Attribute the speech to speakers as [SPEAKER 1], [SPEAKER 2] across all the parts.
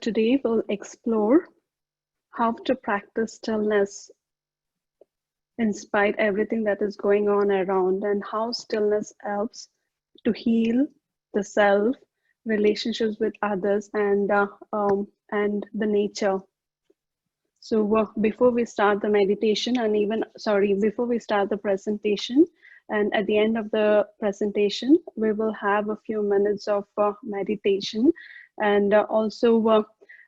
[SPEAKER 1] Today we'll explore how to practice stillness in spite everything that is going on around, and how stillness helps to heal the self, relationships with others, and the nature. So before we start the meditation, before we start the presentation, and at the end of the presentation, we will have a few minutes of meditation, and also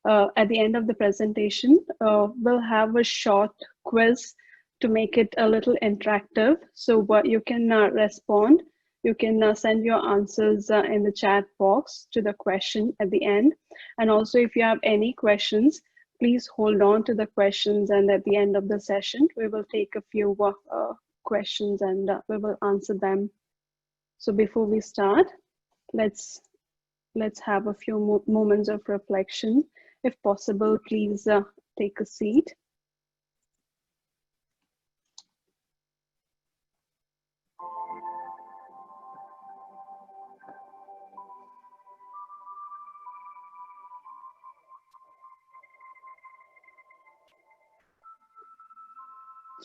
[SPEAKER 1] at the end of the presentation, we'll have a short quiz to make it a little interactive. So what you can respond, you can send your answers in the chat box to the question at the end. And also if you have any questions, please hold on to the questions, and at the end of the session, we will take a few questions and we will answer them. So before we start, let's have a few moments of reflection. If possible, please take a seat.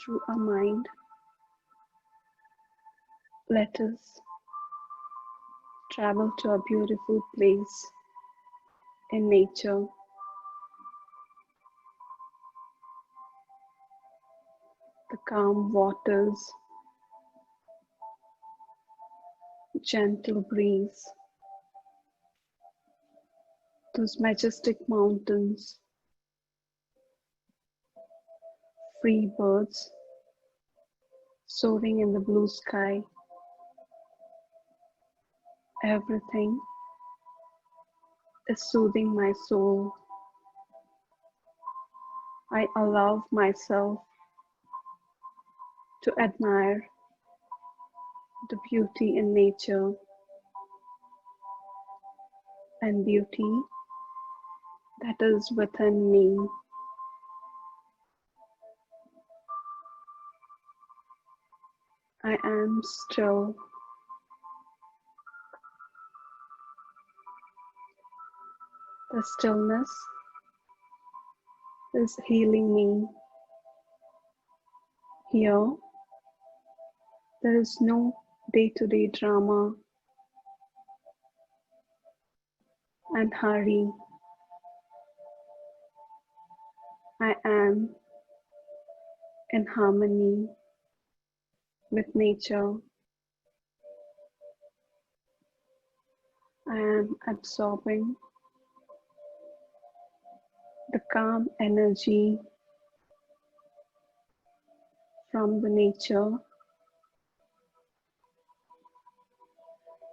[SPEAKER 1] Through our mind, let us travel to a beautiful place in nature. The calm waters, gentle breeze, those majestic mountains, free birds soaring in the blue sky. Everything is soothing my soul. I allow myself to admire the beauty in nature and beauty that is within me. I am still. The stillness is healing me. Here, there is no day-to-day drama and hurry. I am in harmony with nature. I am absorbing the calm energy from the nature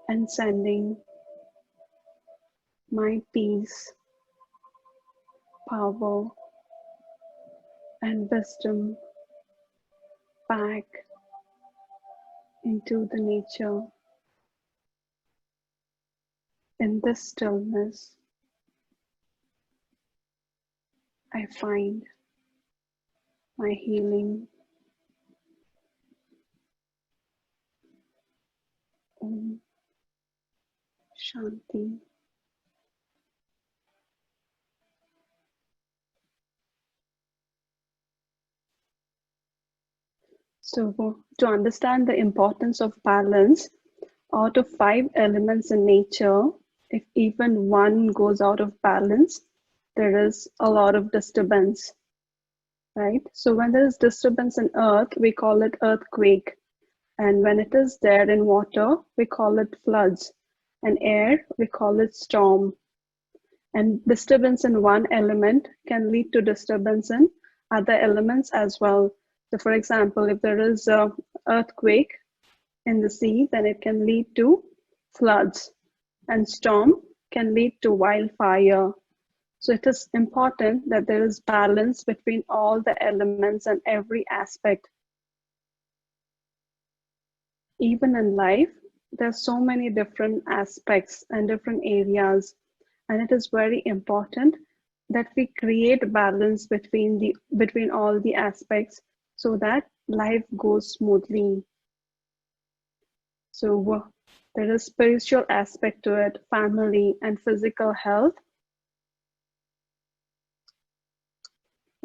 [SPEAKER 1] and sending my peace, power, and wisdom back into the nature. In this stillness, I find my healing. Om Shanti. So to understand the importance of balance, out of 5 elements in nature, if even one goes out of balance, there is a lot of disturbance, right? So when there is disturbance in earth, we call it earthquake. And when it is there in water, we call it floods. And air, we call it storm. And disturbance in one element can lead to disturbance in other elements as well. So for example, if there is an earthquake in the sea, then it can lead to floods, and storm can lead to wildfire. So it is important that there is balance between all the elements and every aspect. Even in life, there's so many different aspects and different areas, and it is very important that we create balance between all the aspects so that life goes smoothly. So there is spiritual aspect to it, family and physical health.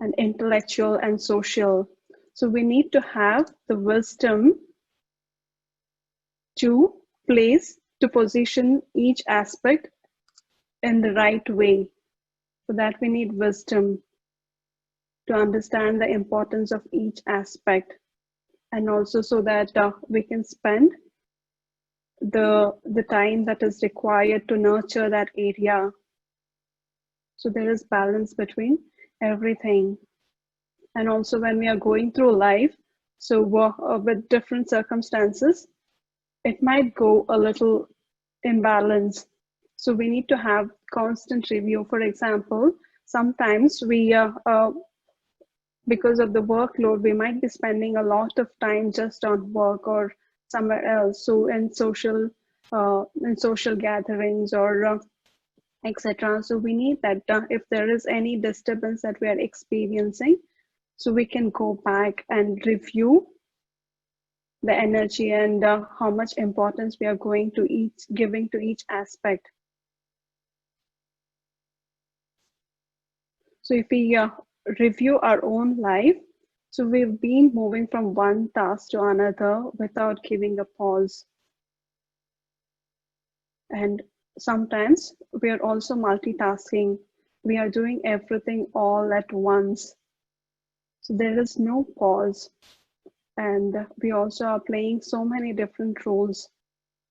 [SPEAKER 1] and intellectual and social. So we need to have the wisdom to position each aspect in the right way. For that, we need wisdom to understand the importance of each aspect, and also so that we can spend the time that is required to nurture that area. So there is balance between everything. And also when we are going through life, so with different circumstances, it might go a little imbalance. So we need to have constant review. For example, sometimes we because of the workload, we might be spending a lot of time just on work or somewhere else. So in social gatherings or etc. So we need that if there is any disturbance that we are experiencing, so we can go back and review the energy and how much importance we are giving to each aspect. So if we review our own life, so we've been moving from one task to another without giving a pause. And sometimes we are also multitasking. We are doing everything all at once. So there is no pause. And we also are playing so many different roles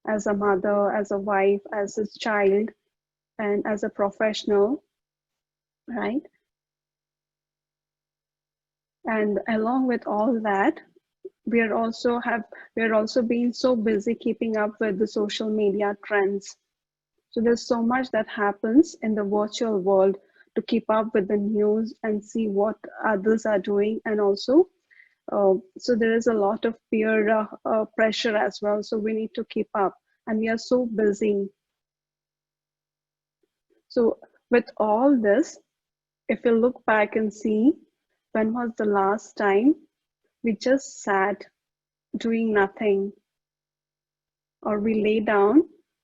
[SPEAKER 1] as a mother, as a wife, as a child, and as a professional, right? And along with all that, we are also being so busy keeping up with the social media trends. So there's so much that happens in the virtual world to keep up with the news and see what others are doing. And also, so there is a lot of peer pressure as well. So we need to keep up, and we are so busy. So with all this, if you look back and see, when was the last time we just sat doing nothing, or we lay down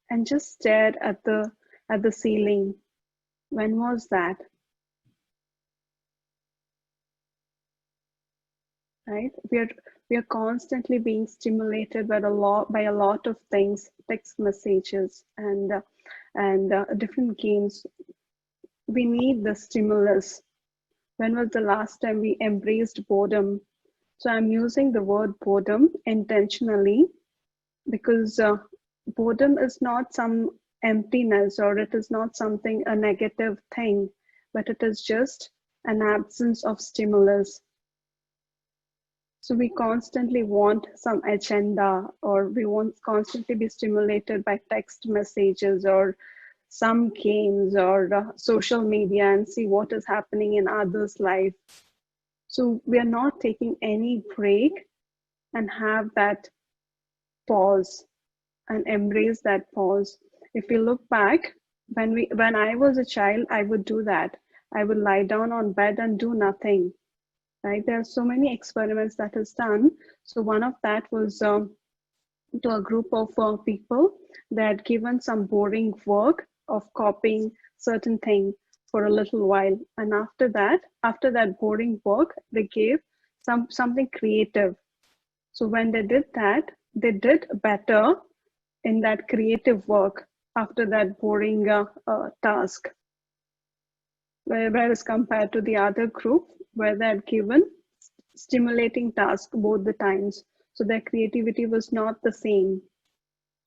[SPEAKER 1] and just stared at the ceiling? When was that? Right? We are constantly being stimulated by a lot of things, text messages and different games. We need the stimulus. When was the last time we embraced boredom? So I'm using the word boredom intentionally because boredom is not some emptiness, or it is not something, a negative thing, but it is just an absence of stimulus. So we constantly want some agenda, or we want constantly be stimulated by text messages or some games or social media and see what is happening in others' life. So we are not taking any break and have that pause and embrace that pause. If we look back, when I was a child, I would do that. I would lie down on bed and do nothing. Right? There are so many experiments that is done. So one of that was to a group of people that given some boring work of copying certain thing for a little while, and after that boring work, they gave something creative. So when they did that, they did better in that creative work after that boring task, whereas compared to the other group where they had given stimulating task both the times. So their creativity was not the same.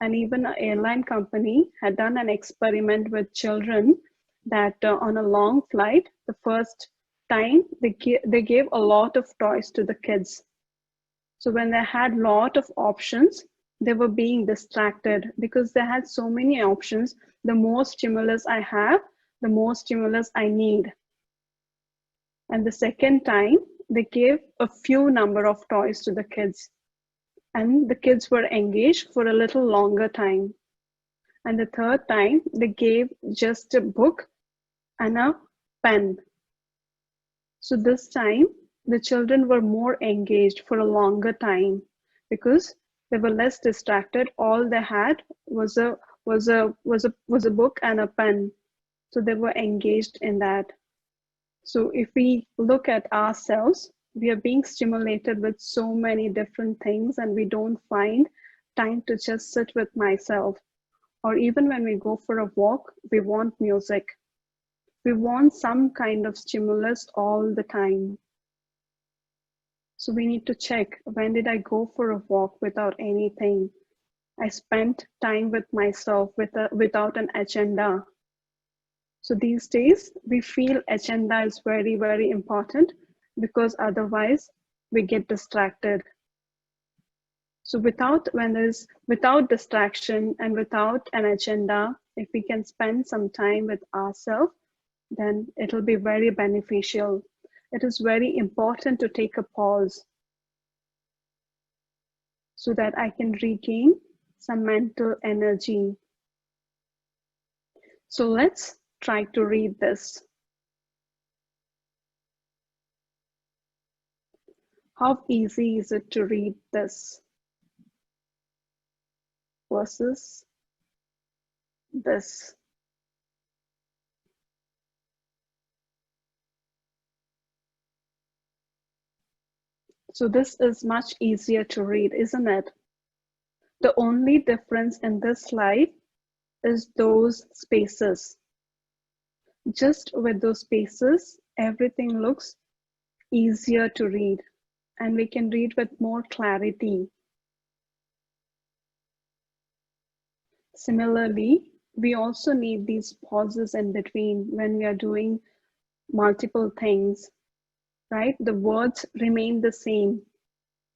[SPEAKER 1] And even an airline company had done an experiment with children that on a long flight, the first time they gave a lot of toys to the kids. So when they had a lot of options, they were being distracted because they had so many options. The more stimulus I have, the more stimulus I need. And the second time, they gave a few number of toys to the kids, and the kids were engaged for a little longer time. And the third time, they gave just a book and a pen. So this time, the children were more engaged for a longer time because they were less distracted. All they had was a book and a pen. So they were engaged in that. So if we look at ourselves, we are being stimulated with so many different things and we don't find time to just sit with myself. Or even when we go for a walk, we want music. We want some kind of stimulus all the time. So we need to check, when did I go for a walk without anything? I spent time with myself without an agenda. So these days we feel agenda is very, very important because otherwise we get distracted. So without distraction and without an agenda, if we can spend some time with ourselves, then it'll be very beneficial. It is very important to take a pause so that I can regain some mental energy. So let's try to read this. How easy is it to read this versus this? So this is much easier to read, isn't it? The only difference in this slide is those spaces. Just with those spaces, everything looks easier to read and we can read with more clarity. Similarly, we also need these pauses in between when we are doing multiple things, right? The words remain the same.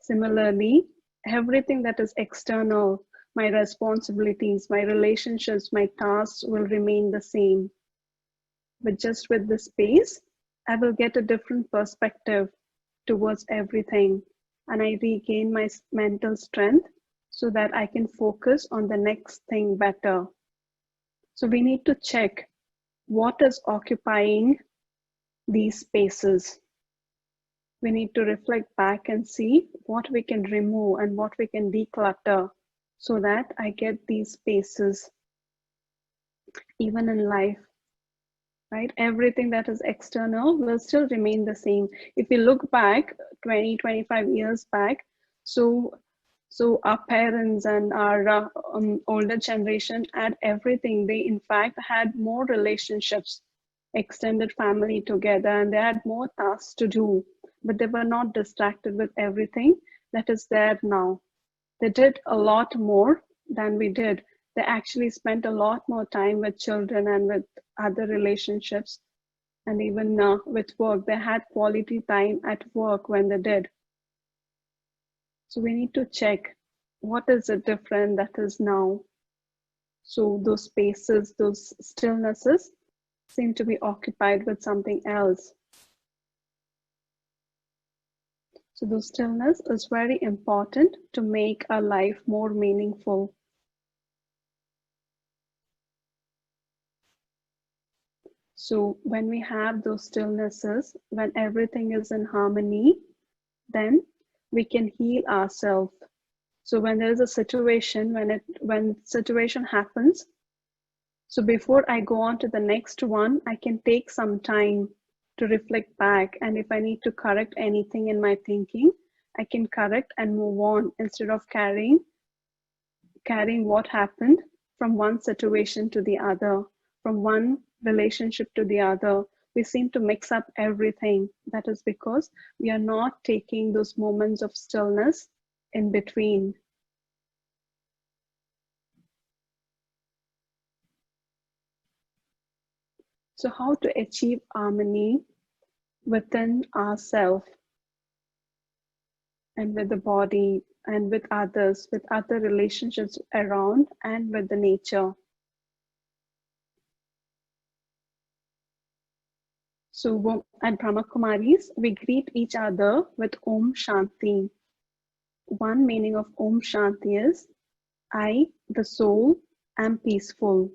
[SPEAKER 1] Similarly, everything that is external, my responsibilities, my relationships, my tasks will remain the same. But just with the space, I will get a different perspective towards everything and I regain my mental strength so that I can focus on the next thing better. So we need to check what is occupying these spaces. We need to reflect back and see what we can remove and what we can declutter so that I get these spaces even in life, right? Everything that is external will still remain the same. If we look back 20, 25 years back, so our parents and our older generation had everything. They in fact had more relationships, extended family together, and they had more tasks to do, but they were not distracted with everything that is there now. They did a lot more than we did. They actually spent a lot more time with children and with other relationships, and even with work. They had quality time at work when they did. So we need to check what is it different that is now. So those spaces, those stillnesses seem to be occupied with something else. So the stillness is very important to make our life more meaningful. So when we have those stillnesses, when everything is in harmony, then we can heal ourselves. So when there is a situation, when situation happens, so before I go on to the next one, I can take some time to reflect back. And if I need to correct anything in my thinking, I can correct and move on instead of carrying what happened from one situation to the other, from one relationship to the other. We seem to mix up everything. That is because we are not taking those moments of stillness in between. So how to achieve harmony within ourselves and with the body and with others, with other relationships around and with the nature. So at BRAHMAKUMARIS, we greet each other with Om Shanti. One meaning of Om Shanti is, I, the soul, am peaceful.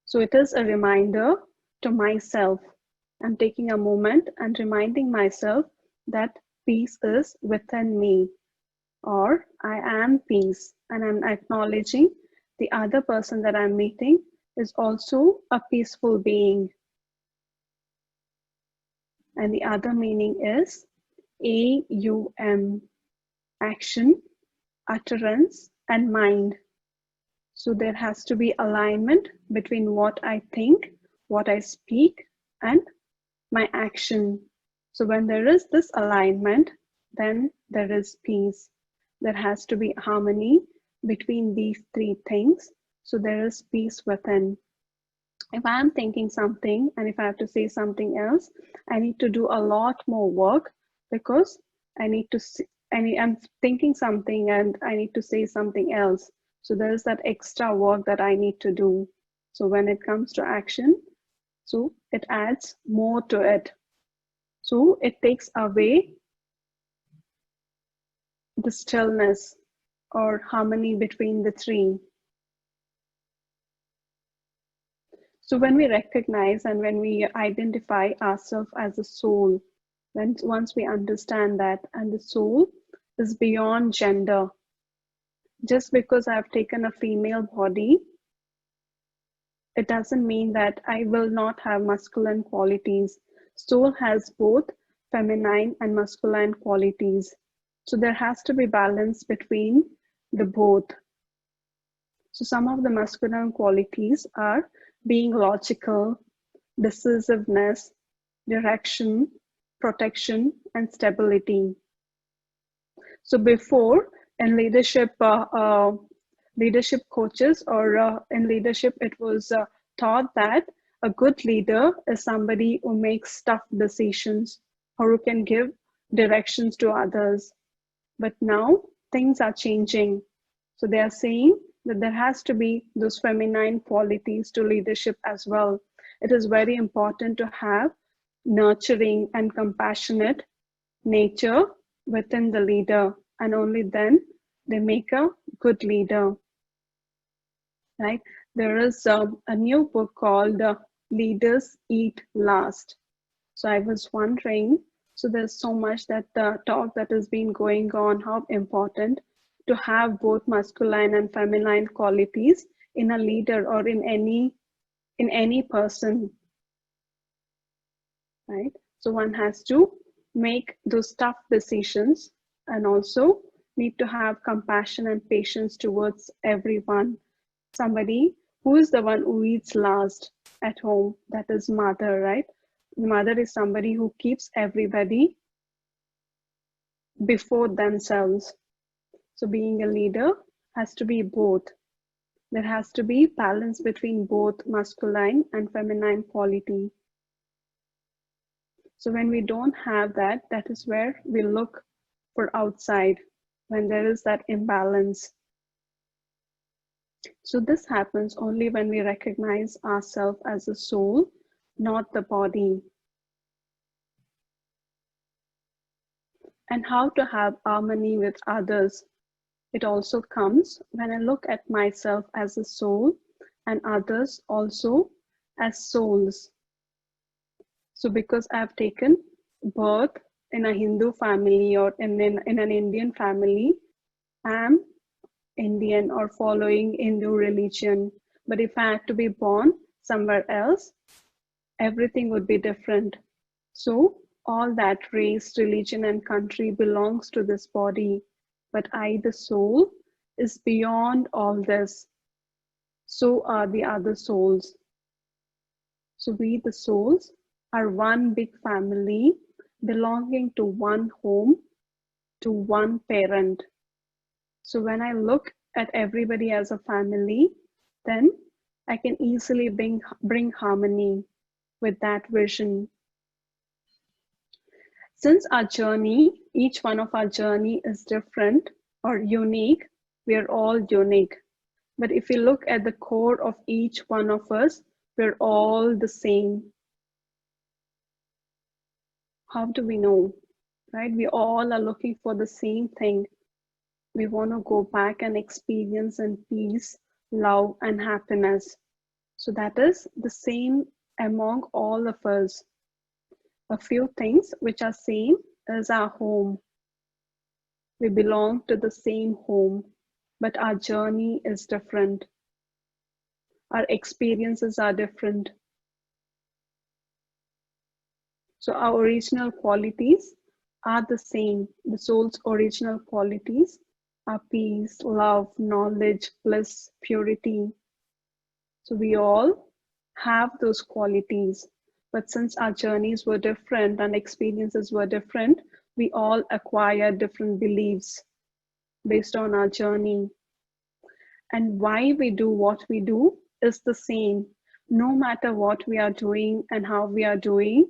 [SPEAKER 1] So it is a reminder to myself. I'm taking a moment and reminding myself that peace is within me, or I am peace, and I'm acknowledging the other person that I'm meeting is also a peaceful being. And the other meaning is AUM, action, utterance, and mind. So there has to be alignment between what I think, what I speak, and my action. So when there is this alignment, then there is peace. There has to be harmony between these three things. So there is peace within. If I'm thinking something and if I have to say something else, I need to do a lot more work because I need to see, I'm thinking something and I need to say something else. So there's that extra work that I need to do. So when it comes to action, so it adds more to it. So it takes away the stillness or harmony between the three. So when we recognize and when we identify ourselves as a soul, once we understand that, and the soul is beyond gender. Just because I've taken a female body, it doesn't mean that I will not have masculine qualities. Soul has both feminine and masculine qualities. So there has to be balance between the both. So some of the masculine qualities are being logical, decisiveness, direction, protection, and stability. So before in leadership, leadership coaches or in leadership, it was taught that a good leader is somebody who makes tough decisions or who can give directions to others. But now things are changing. So they are saying that there has to be those feminine qualities to leadership as well. It is very important to have nurturing and compassionate nature within the leader, and only then they make a good leader. Right? There is a new book called Leaders Eat Last. So I was wondering, so there's so much that talk that has been going on, how important to have both masculine and feminine qualities in a leader or in any person, right? So one has to make those tough decisions and also need to have compassion and patience towards everyone. Somebody who is the one who eats last at home, that is mother, right? The mother is somebody who keeps everybody before themselves. So being a leader has to be both. There has to be balance between both masculine and feminine quality. So when we don't have that, that is where we look for outside, when there is that imbalance. So this happens only when we recognize ourselves as a soul, not the body. And how to have harmony with others. It also comes when I look at myself as a soul and others also as souls. So because I've taken birth in a Hindu family or in an Indian family, I'm Indian or following Hindu religion. But if I had to be born somewhere else, everything would be different. So all that race, religion, and country belongs to this body. But I, the soul, is beyond all this. So are the other souls. So we, the souls, are one big family belonging to one home, to one parent. So when I look at everybody as a family, then I can easily bring harmony with that vision. Since our journey, each one of our journey is different or unique, we are all unique. But if you look at the core of each one of us, we're all the same. How do we know, right? We all are looking for the same thing. We want to go back and experience in peace, love, and happiness. So that is the same among all of us. A few things which are same is our home. We belong to the same home, but our journey is different. Our experiences are different. So our original qualities are the same. The soul's original qualities are peace, love, knowledge, bliss, purity. So we all have those qualities. But since our journeys were different and experiences were different, we all acquire different beliefs based on our journey. And why we do what we do is the same. No matter what we are doing and how we are doing,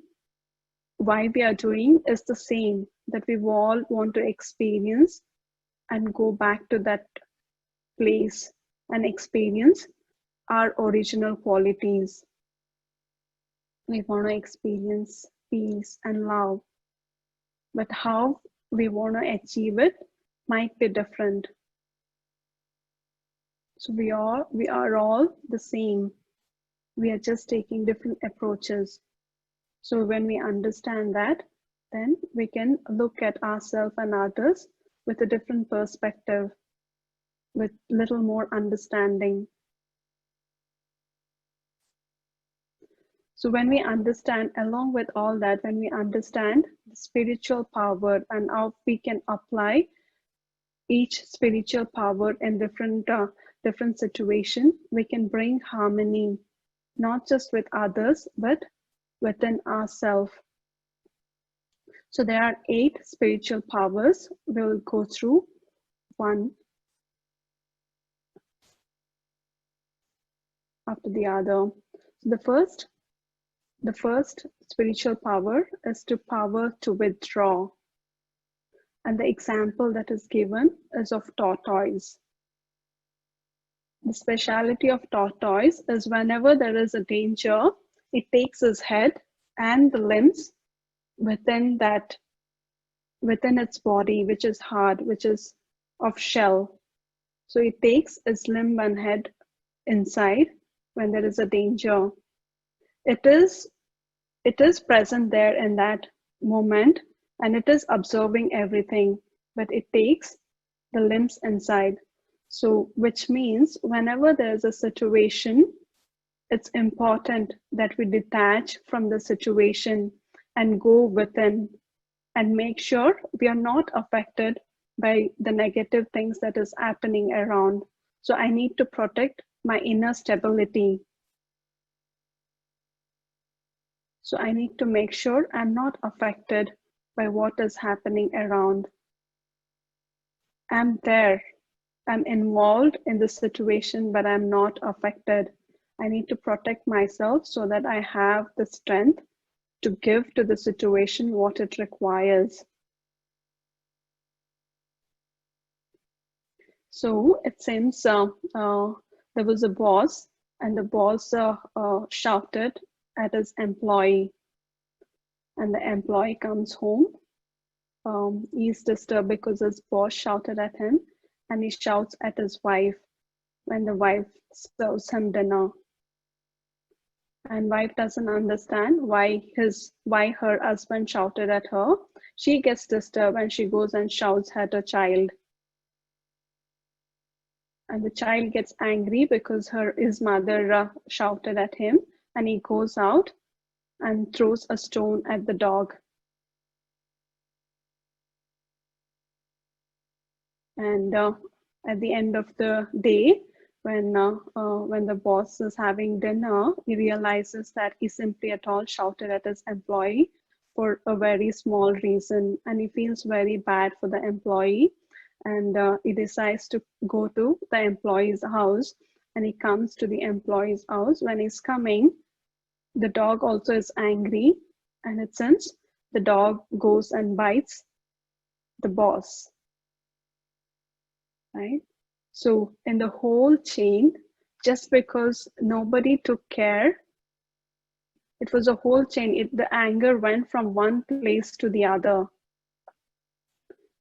[SPEAKER 1] why we are doing is the same, that we all want to experience and go back to that place and experience our original qualities. We want to experience peace and love, but how we want to achieve it might be different. So we are all the same. We are just taking different approaches. So when we understand that, then we can look at ourselves and others with a different perspective, with little more understanding. So when we understand, along with all that, when we understand the spiritual power and how we can apply each spiritual power in different situation, we can bring harmony, not just with others, but within ourselves. So there are 8 spiritual powers. We will go through one after the other. So the first spiritual power is the power to withdraw. And the example that is given is of tortoise. The speciality of tortoise is whenever there is a danger, it takes its head and the limbs within its body, which is hard, which is of shell. So it takes its limb and head inside when there is a danger. It is present there in that moment, and it is observing everything, but it takes the limbs inside. So which means whenever there is a situation, it's important that we detach from the situation and go within and make sure we are not affected by the negative things that is happening around. So I need to protect my inner stability. So I need to make sure I'm not affected by what is happening around. I'm there. I'm involved in the situation, but I'm not affected. I need to protect myself so that I have the strength to give to the situation what it requires. So it seems there was a boss, and the boss shouted at his employee, and the employee comes home. He's disturbed because his boss shouted at him, and he shouts at his wife when the wife serves him dinner. And wife doesn't understand why her husband shouted at her. She gets disturbed and she goes and shouts at her child. And the child gets angry because his mother shouted at him, and he goes out and throws a stone at the dog. And at the end of the day, when the boss is having dinner, he realizes that he simply at all shouted at his employee for a very small reason, and he feels very bad for the employee, and he decides to go to the employee's house, and he comes to the employee's house. When he's coming, the dog also is angry, and it seems the dog goes and bites the boss, right? So in the whole chain, just because nobody took care, it was a whole chain. The anger went from one place to the other.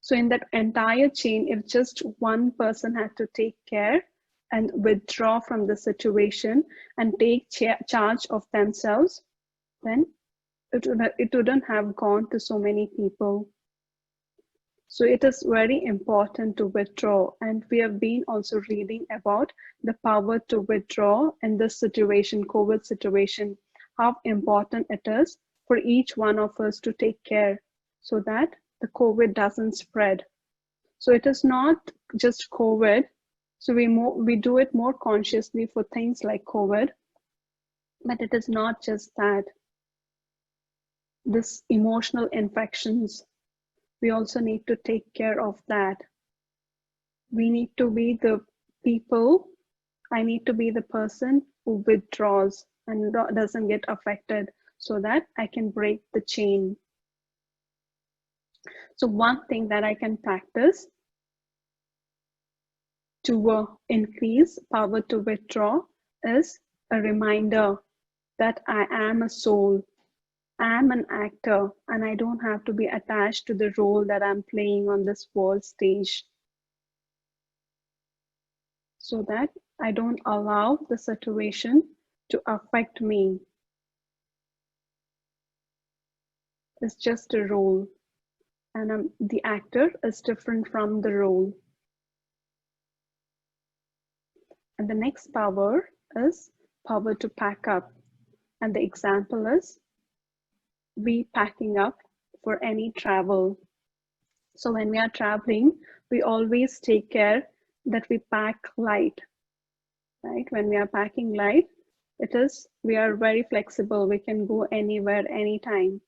[SPEAKER 1] So in that entire chain, if just one person had to take care and withdraw from the situation and take charge of themselves, then it wouldn't have gone to so many people. So it is very important to withdraw, and we have been also reading about the power to withdraw in this situation, COVID situation, how important it is for each one of us to take care so that the COVID doesn't spread. So it is not just COVID. So we do it more consciously for things like COVID, but it is not just that. This emotional infections, we also need to take care of that. We need to be the people. I need to be the person who withdraws and doesn't get affected so that I can break the chain. So one thing that I can practice to increase power to withdraw is a reminder that I am a soul. I am an actor and I don't have to be attached to the role that I'm playing on this world stage. So that I don't allow the situation to affect me. It's just a role, and the actor is different from the role. And the next power is power to pack up. And the example is we packing up for any travel. So when we are traveling, we always take care that we pack light, right? When we are packing light, we are very flexible. We can go anywhere, anytime,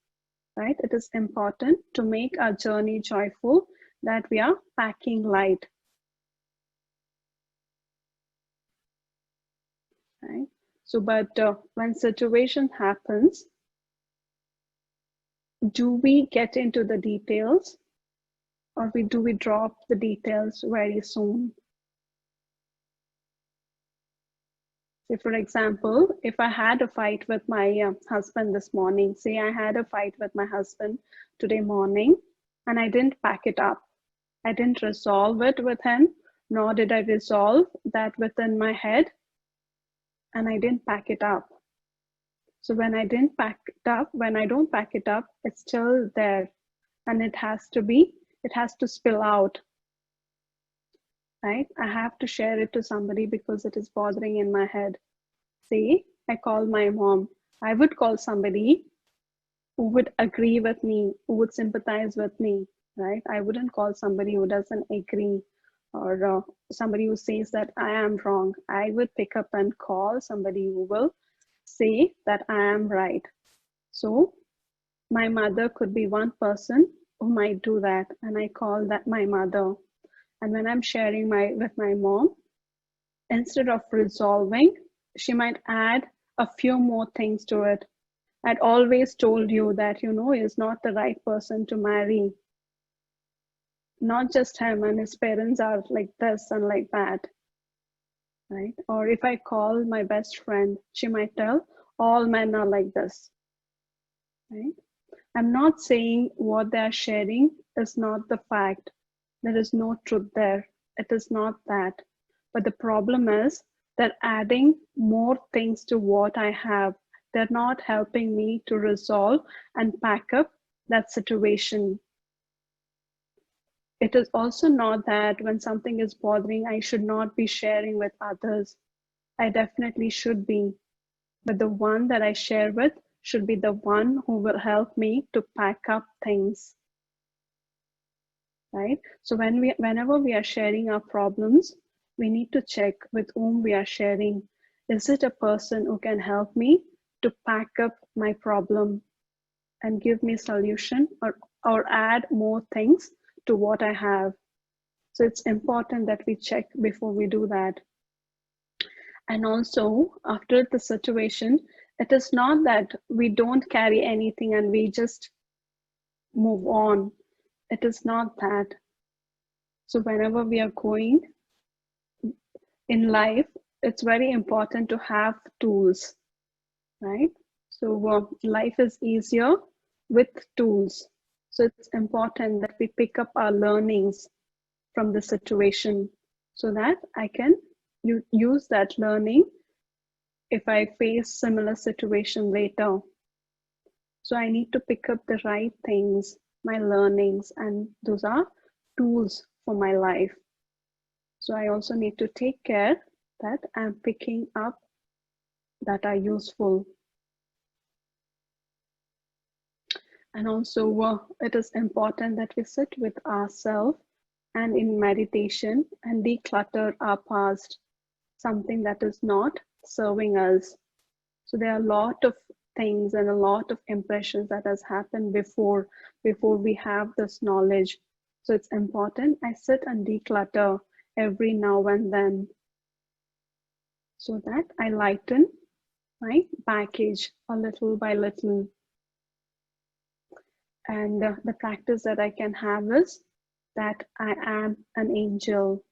[SPEAKER 1] right? It is important to make our journey joyful that we are packing light, right? So, but when situation happens, do we get into the details, or do we drop the details very soon? Say, for example, if I had a fight with my husband this morning, say I had a fight with my husband today morning, and I didn't pack it up. I didn't resolve it with him, nor did I resolve that within my head, and I didn't pack it up. So when I don't pack it up, it's still there, and it has to spill out, right? I have to share it to somebody because it is bothering in my head. Say, I call my mom. I would call somebody who would agree with me, who would sympathize with me, right? I wouldn't call somebody who doesn't agree, or somebody who says that I am wrong. I would pick up and call somebody who will say that I am right. So my mother could be one person who might do that, and I call that my mother. And when I'm sharing with my mom, instead of resolving, she might add a few more things to it. I'd always told you that, he's not the right person to marry. Not just him, and his parents are like this and like that, right? Or if I call my best friend, she might tell, all men are like this, right? I'm not saying what they're sharing is not the fact. There is no truth there. It is not that. But the problem is they're adding more things to what I have. They're not helping me to resolve and pack up that situation. It is also not that when something is bothering, I should not be sharing with others. I definitely should be. But the one that I share with should be the one who will help me to pack up things. Right? So whenever we are sharing our problems, we need to check with whom we are sharing. Is it a person who can help me to pack up my problem and give me solution, or add more things to what I have? So it's important that we check before we do that. And also, after the situation, it is not that we don't carry anything and we just move on. It is not that. So whenever we are going in life, it's very important to have tools, right? So life is easier with tools. So it's important that we pick up our learnings from the situation so that I can use that learning if I face similar situation later. So I need to pick up the right things, my learnings, and those are tools for my life. So I also need to take care that I'm picking up that are useful. And also, it is important that we sit with ourselves and in meditation and declutter our past, something that is not serving us. So there are a lot of things and a lot of impressions that has happened before we have this knowledge. So it's important I sit and declutter every now and then, so that I lighten my package a little by little. And the practice that I can have is that I am an angel.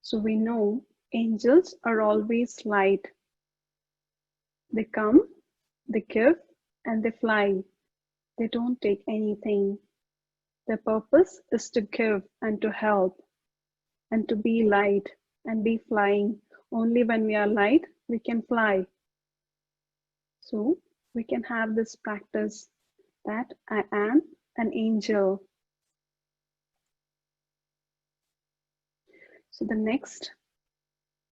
[SPEAKER 1] So we know angels are always light. They come, they give, and they fly. They don't take anything. Their purpose is to give and to help and to be light and be flying. Only when we are light, we can fly. So we can have this practice that I am an angel. So the next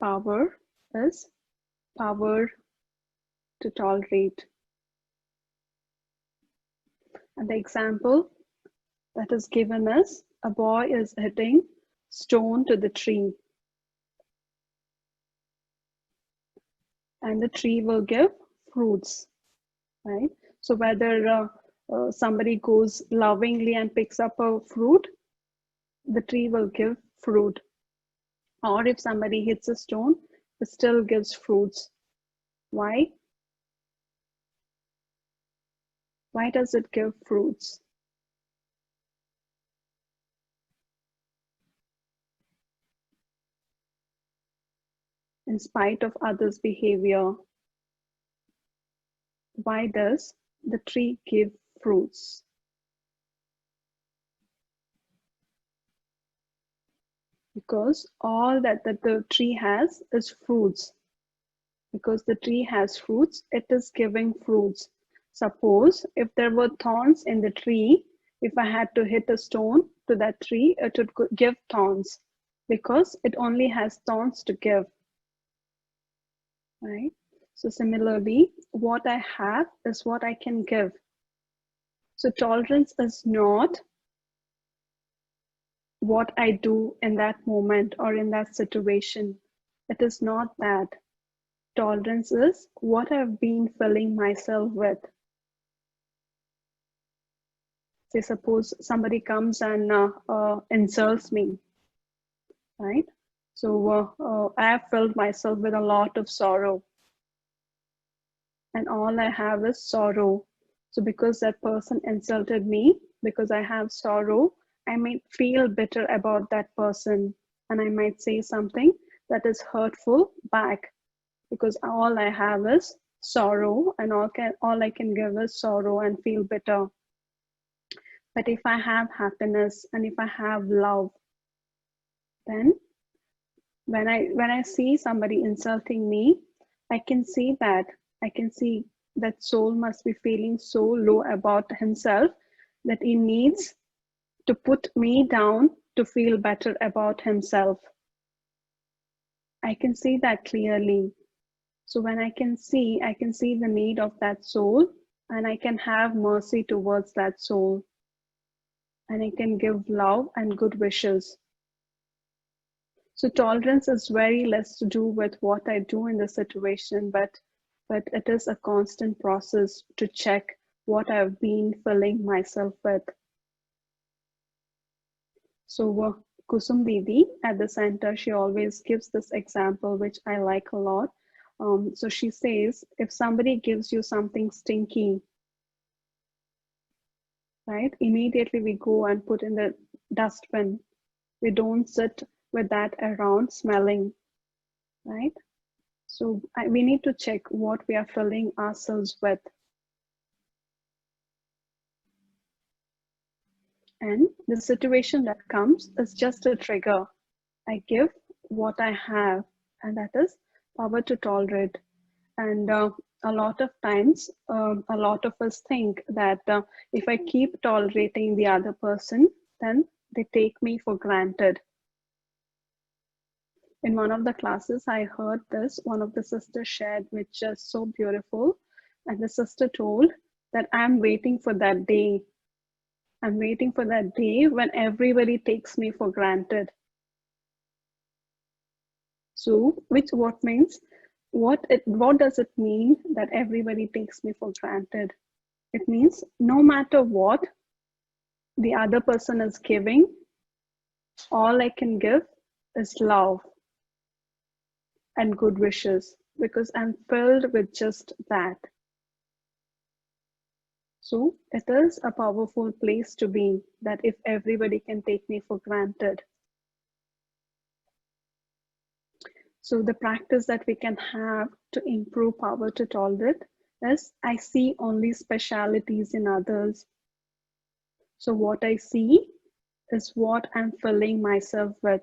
[SPEAKER 1] power is power to tolerate. And the example that is given is a boy is hitting stone to the tree. And the tree will give fruits, right? So whether somebody goes lovingly and picks up a fruit, the tree will give fruit. Or if somebody hits a stone, it still gives fruits. Why? Why does it give fruits? In spite of others' behavior, why does the tree give fruits? Because all that the tree has is fruits. Because the tree has fruits, it is giving fruits. Suppose if there were thorns in the tree, if I had to hit a stone to that tree, it would give thorns because it only has thorns to give, right? So similarly, what I have is what I can give. So tolerance is not what I do in that moment or in that situation. It is not that. Tolerance is what I've been filling myself with. Say, suppose somebody comes and insults me, right? So I have filled myself with a lot of sorrow, and all I have is sorrow. So because that person insulted me, because I have sorrow, I might feel bitter about that person, and I might say something that is hurtful back, because all I have is sorrow, and all I can give is sorrow and feel bitter. But if I have happiness and if I have love, then when I see somebody insulting me, I can see that soul must be feeling so low about himself that he needs to put me down to feel better about himself. I can see that clearly. So when I can see the need of that soul, and I can have mercy towards that soul, and I can give love and good wishes. So tolerance is very less to do with what I do in the situation, but it is a constant process to check what I've been filling myself with. So Kusum Didi at the center, she always gives this example, which I like a lot. So she says, if somebody gives you something stinky, right, immediately we go and put in the dustbin. We don't sit with that around smelling, right? So we need to check what we are filling ourselves with. And the situation that comes is just a trigger. I give what I have, and that is power to tolerate. And a lot of times, a lot of us think that if I keep tolerating the other person, then they take me for granted. In one of the classes, I heard this, one of the sisters shared, which is so beautiful. And the sister told that I'm waiting for that day. I'm waiting for that day when everybody takes me for granted. So, what means, what does it mean that everybody takes me for granted? It means no matter what the other person is giving, all I can give is love and good wishes, because I'm filled with just that. So it is a powerful place to be, that if everybody can take me for granted. So the practice that we can have to improve power to tolerate is, I see only specialities in others. So what I see is what I'm filling myself with.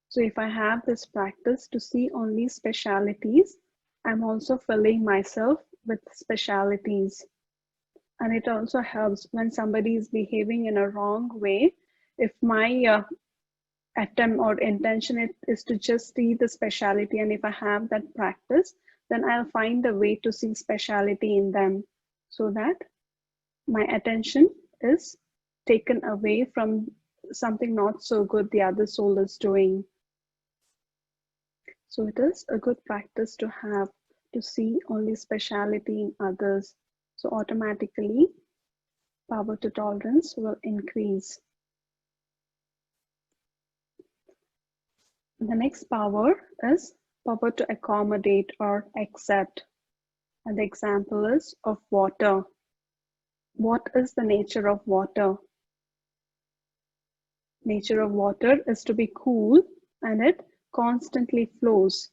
[SPEAKER 1] So if I have this practice to see only specialities, I'm also filling myself with specialities. And it also helps when somebody is behaving in a wrong way. If my attempt or intention is to just see the speciality, and if I have that practice, then I'll find a way to see speciality in them, so that my attention is taken away from something not so good the other soul is doing. So it is a good practice to have, to see only speciality in others. So automatically, power to tolerance will increase. The next power is power to accommodate or accept. And the example is of water. What is the nature of water? Nature of water is to be cool, and it constantly flows.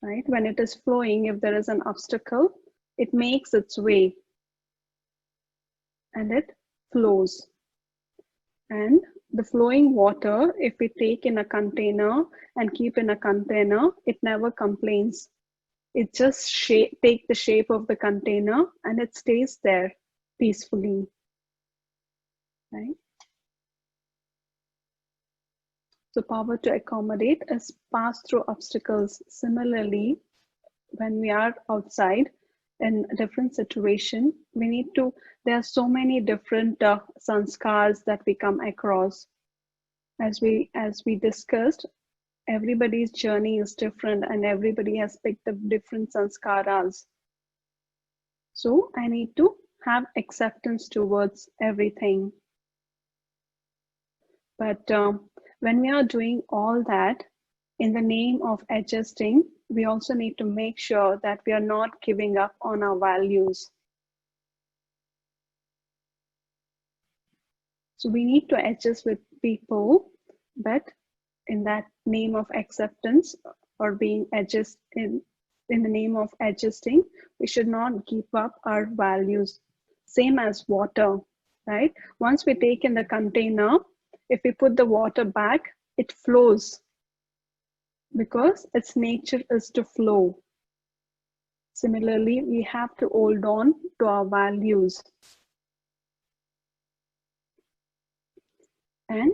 [SPEAKER 1] Right? When it is flowing, if there is an obstacle, it makes its way and it flows. And the flowing water, if we take in a container and keep in a container, it never complains. It just take the shape of the container and it stays there peacefully. Right? So power to accommodate is pass through obstacles. Similarly, when we are outside in a different situation, we need to, there are so many different sanskars that we come across. As we discussed, everybody's journey is different and everybody has picked up different sanskaras. So I need to have acceptance towards everything. But when we are doing all that, in the name of adjusting, we also need to make sure that we are not giving up on our values. So we need to adjust with people, but in that name of acceptance or being adjusted in the name of adjusting, we should not give up our values. Same as water, right? Once we take in the container, if we put the water back, it flows because its nature is to flow. Similarly, we have to hold on to our values. And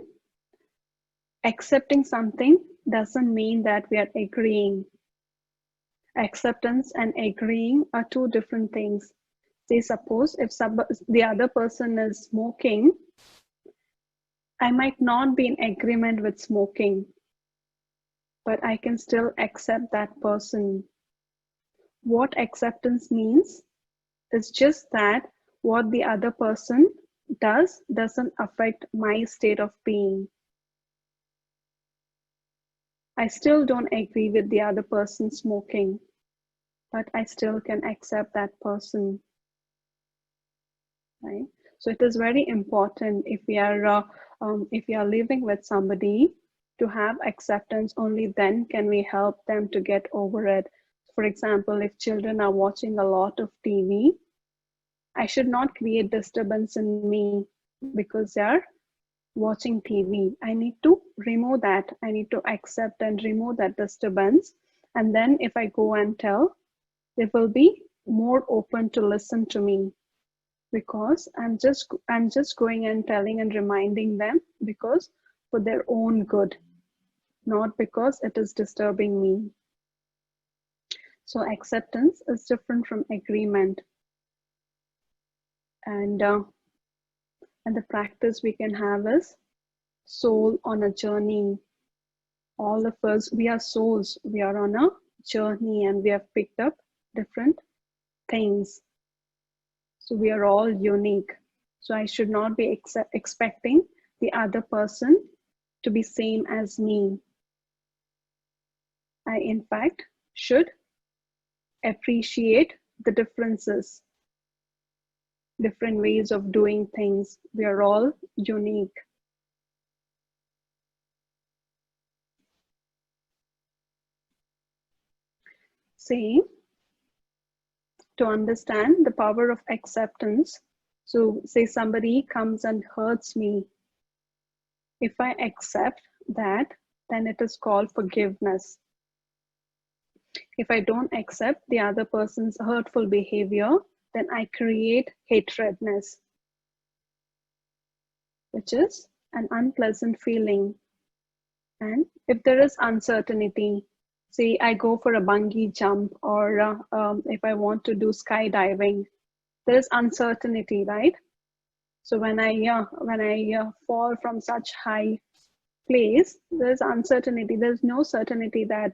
[SPEAKER 1] accepting something doesn't mean that we are agreeing. Acceptance and agreeing are two different things. Say, suppose if the other person is smoking, I might not be in agreement with smoking, but I can still accept that person. What acceptance means is just that what the other person does doesn't affect my state of being. I still don't agree with the other person smoking, but I still can accept that person. Right? So it is very important if we are living with somebody to have acceptance. Only then can we help them to get over it. For example, if children are watching a lot of TV, I should not create disturbance in me because they are watching TV. I need to remove that. I need to accept and remove that disturbance. And then if I go and tell, they will be more open to listen to me, because I'm just going and telling and reminding them because for their own good, not because it is disturbing me. So acceptance is different from agreement. And the practice we can have is soul on a journey. All of us, we are souls. We are on a journey and we have picked up different things. So we are all unique. So I should not be expecting the other person to be same as me. I, in fact, should appreciate the differences, different ways of doing things. We are all unique. Say, to understand the power of acceptance. So say somebody comes and hurts me. If I accept that, then it is called forgiveness. If I don't accept the other person's hurtful behavior, then I create hatredness, which is an unpleasant feeling. And if there is uncertainty, say I go for a bungee jump, or if I want to do skydiving, there is uncertainty, right? So when I fall from such high place, there's uncertainty. There's no certainty that,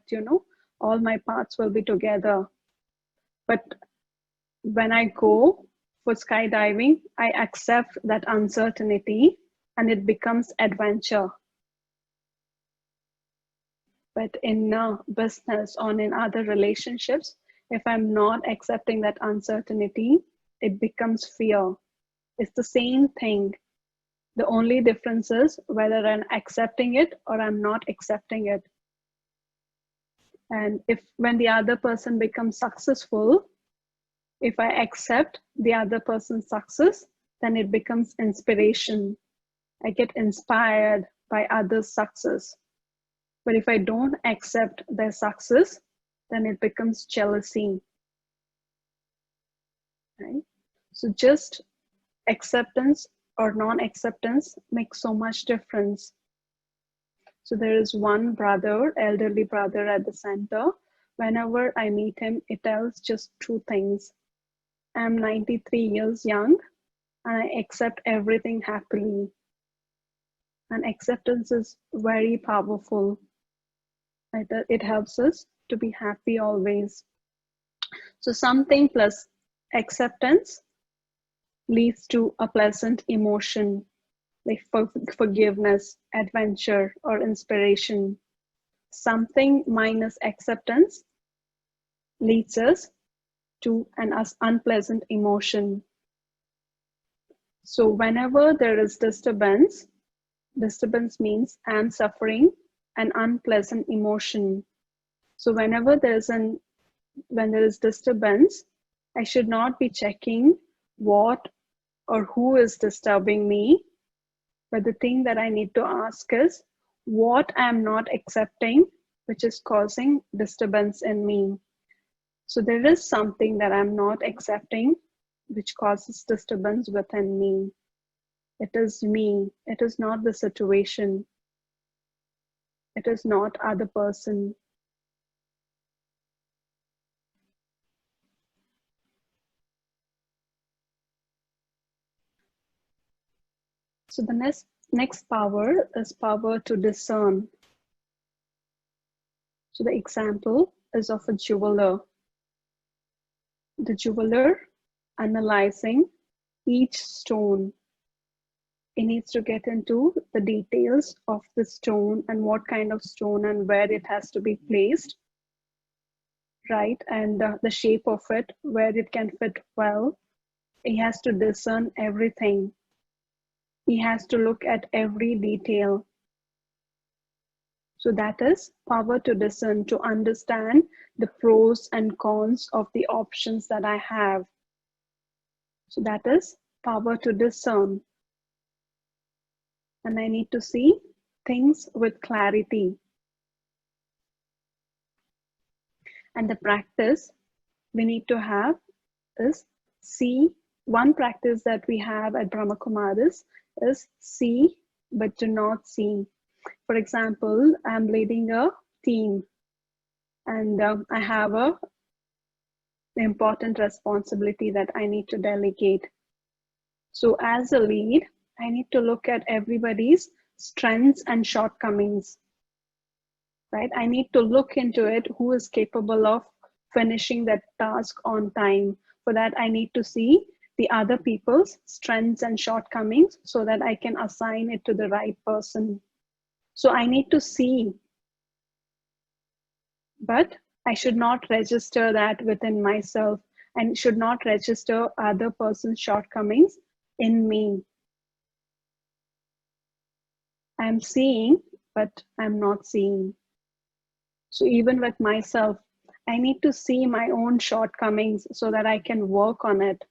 [SPEAKER 1] all my parts will be together. But when I go for skydiving, I accept that uncertainty and it becomes adventure. But in business or in other relationships, if I'm not accepting that uncertainty, it becomes fear. It's the same thing. The only difference is whether I'm accepting it or I'm not accepting it. And when the other person becomes successful, if I accept the other person's success, then it becomes inspiration. I get inspired by others' success. But if I don't accept their success, then it becomes jealousy. Right? So just acceptance or non-acceptance makes so much difference. So there is one brother, elderly brother at the center. Whenever I meet him, it tells just two things. I'm 93 years young and I accept everything happily. And acceptance is very powerful. It helps us to be happy always. So something plus acceptance leads to a pleasant emotion, like forgiveness, adventure, or inspiration. Something minus acceptance leads us to an unpleasant emotion. So whenever there is disturbance means I'm suffering an unpleasant emotion. So whenever when there is disturbance, I should not be checking what or who is disturbing me. But the thing that I need to ask is what I'm not accepting, which is causing disturbance in me. So there is something that I'm not accepting, which causes disturbance within me. It is me. It is not the situation. It is not other person. So the next power is power to discern. So the example is of a jeweler. The jeweler analyzing each stone. He needs to get into the details of the stone and what kind of stone and where it has to be placed, right? And the shape of it, where it can fit well. He has to discern everything. He has to look at every detail. So that is power to discern, to understand the pros and cons of the options that I have. So that is power to discern. And I need to see things with clarity. And the practice we need to have is see. One practice that we have at BRAHMAKUMARIS is see but do not see. For example, I'm leading a team and I have an important responsibility that I need to delegate. So as a lead, I need to look at everybody's strengths and shortcomings, right? I need to look into it, who is capable of finishing that task on time. For that, I need to see the other people's strengths and shortcomings so that I can assign it to the right person. So I need to see, but I should not register that within myself and should not register other person's shortcomings in me. I'm seeing, but I'm not seeing. So even with myself, I need to see my own shortcomings so that I can work on it.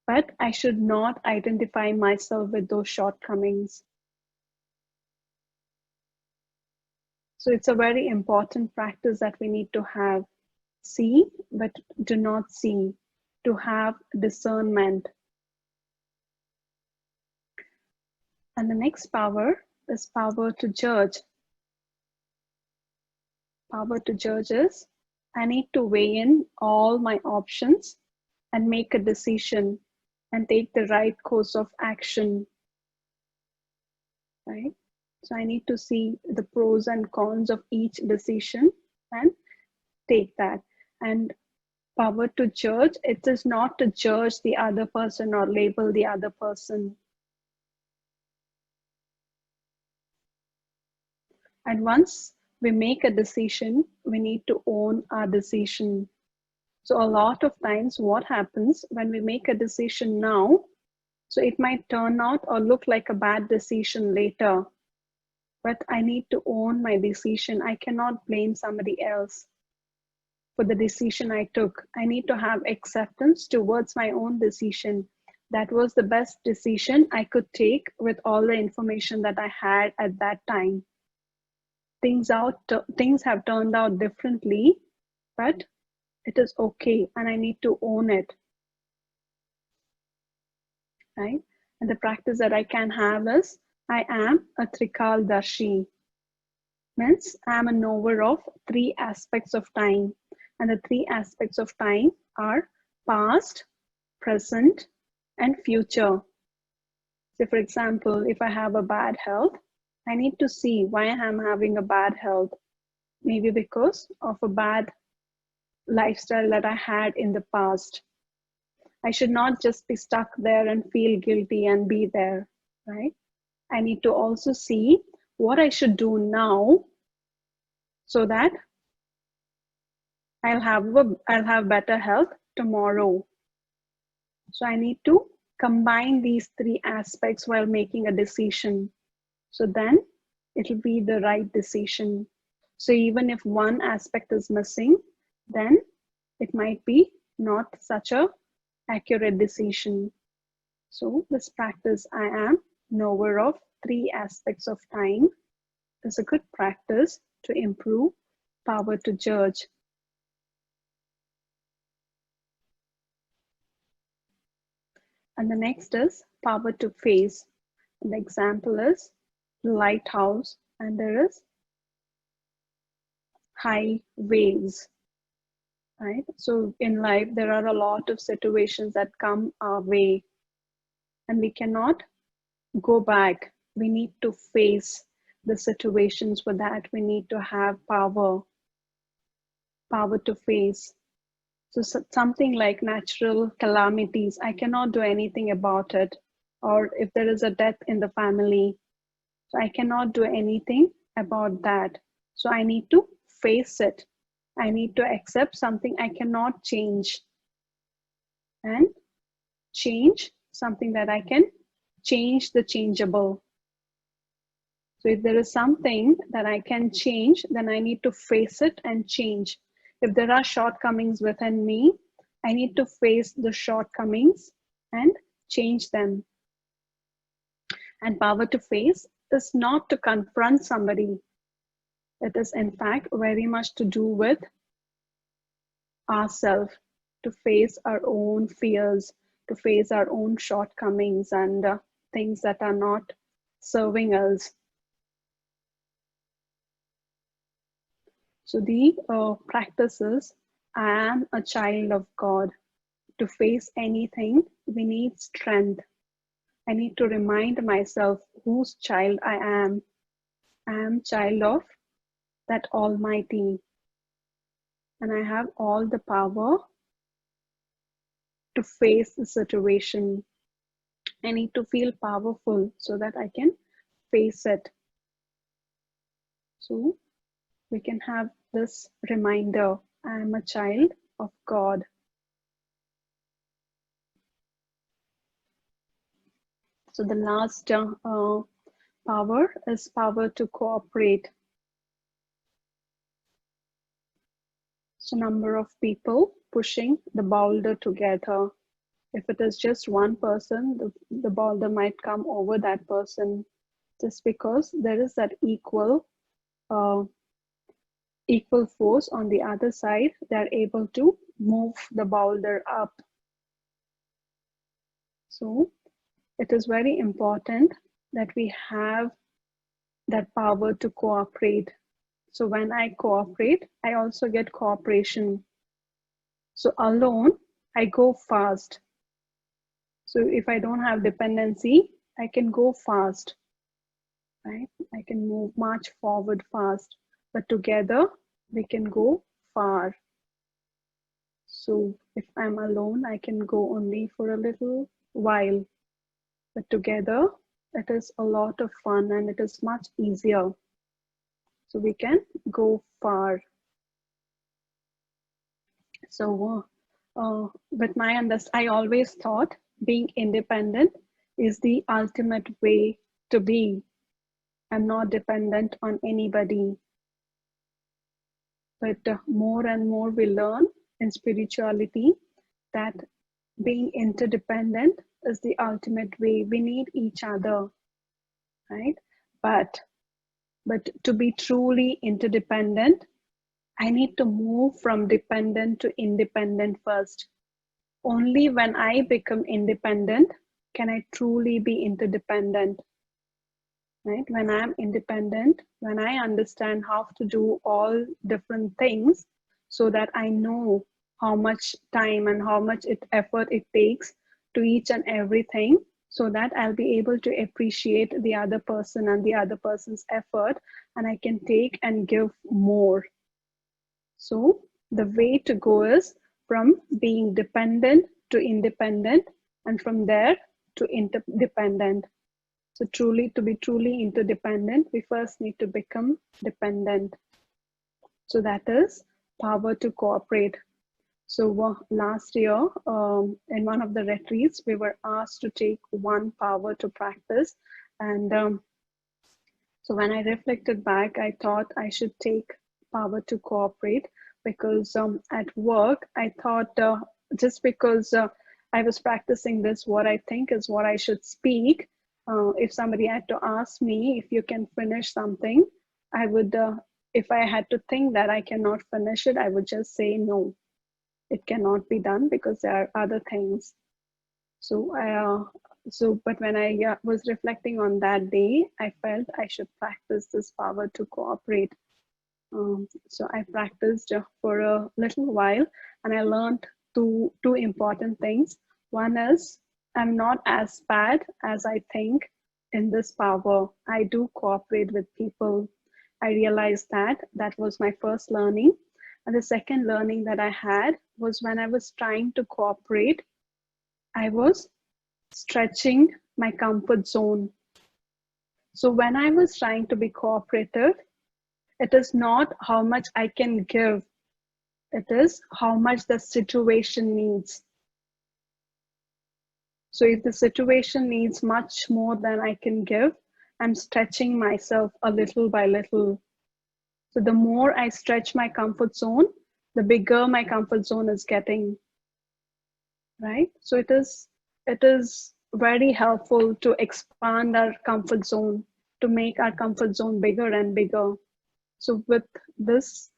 [SPEAKER 1] But I should not identify myself with those shortcomings. So it's a very important practice that we need to have. See, but do not see. To have discernment. And the next power is power to judge. Power to judge is, I need to weigh in all my options and make a decision and take the right course of action, right? So I need to see the pros and cons of each decision and take that. And power to judge, it is not to judge the other person or label the other person. And once we make a decision, we need to own our decision. So a lot of times what happens when we make a decision now, so it might turn out or look like a bad decision later, but I need to own my decision. I cannot blame somebody else for the decision I took. I need to have acceptance towards my own decision. That was the best decision I could take with all the information that I had at that time. Things have turned out differently, but it is okay and I need to own it, right? And the practice that I can have is, I am a Trikaldarshi. Means I am a knower of three aspects of time. And the three aspects of time are past, present, and future. So for example, if I have a bad health, I need to see why I'm having a bad health. Maybe because of a bad lifestyle that I had in the past. I should not just be stuck there and feel guilty and be there, right? I need to also see what I should do now so that I'll have better health tomorrow. So I need to combine these three aspects while making a decision. So then it'll be the right decision. So even if one aspect is missing, then it might be not such a accurate decision. So this practice, I am knower of three aspects of time, is a good practice to improve power to judge. And the next is power to face. The example is the lighthouse, and there is high waves, right? So in life, there are a lot of situations that come our way, and we cannot go back. We need to face the situations. For that, we need to have power to face. So something like natural calamities, I cannot do anything about it. Or if there is a death in the family, so I cannot do anything about that. So I need to face it. I need to accept something I cannot change and change something that I can change the changeable. So if there is something that I can change, then I need to face it and change. If there are shortcomings within me, I need to face the shortcomings and change them. And power to face is not to confront somebody. It is in fact very much to do with ourselves, to face our own fears, to face our own shortcomings and things that are not serving us. So the practice is, I am a child of God. to face anything, we need strength. I need to remind myself whose child I am. I am child of that Almighty, and I have all the power to face the situation. I need to feel powerful so that I can face it. So we can have this reminder, I am a child of God. So the last power is power to cooperate. So number of people pushing the boulder together. If it is just one person, the boulder might come over that person, just because there is that equal force on the other side. They're able to move the boulder up. So it is very important that we have that power to cooperate. So when I cooperate, I also get cooperation. So alone, I go fast. So if I don't have dependency, I can go fast, right? I can march forward fast, but together we can go far. So if I'm alone, I can go only for a little while, but together it is a lot of fun and it is much easier. So we can go far. So with my understanding, I always thought being independent is the ultimate way to be. I'm not dependent on anybody. But more and more we learn in spirituality that being interdependent is the ultimate way. We need each other, right? But to be truly interdependent, I need to move from dependent to independent first. Only when I become independent can I truly be interdependent, right? When I'm independent, when I understand how to do all different things, so that I know how much time and how much effort it takes to each and everything, so that I'll be able to appreciate the other person and the other person's effort, and I can take and give more. So the way to go is from being dependent to independent, and from there to interdependent. So to be truly interdependent, we first need to become dependent. So that is power to cooperate. So last year, in one of the retreats, we were asked to take one power to practice. And so when I reflected back, I thought I should take power to cooperate, because at work, I thought just because I was practicing this, what I think is what I should speak. If somebody had to ask me if you can finish something, I would, if I had to think that I cannot finish it, I would just say no, it cannot be done because there are other things. But when I was reflecting on that day, I felt I should practice this power to cooperate. So I practiced for a little while, and I learned two important things. One is, I'm not as bad as I think in this power. I do cooperate with people. I realized that was my first learning. And the second learning that I had was, when I was trying to cooperate, I was stretching my comfort zone. So when I was trying to be cooperative, it is not how much I can give, it is how much the situation needs. So if the situation needs much more than I can give, I'm stretching myself a little by little. So the more I stretch my comfort zone, the bigger my comfort zone is getting, right? So it is very helpful to expand our comfort zone, to make our comfort zone bigger and bigger. So with this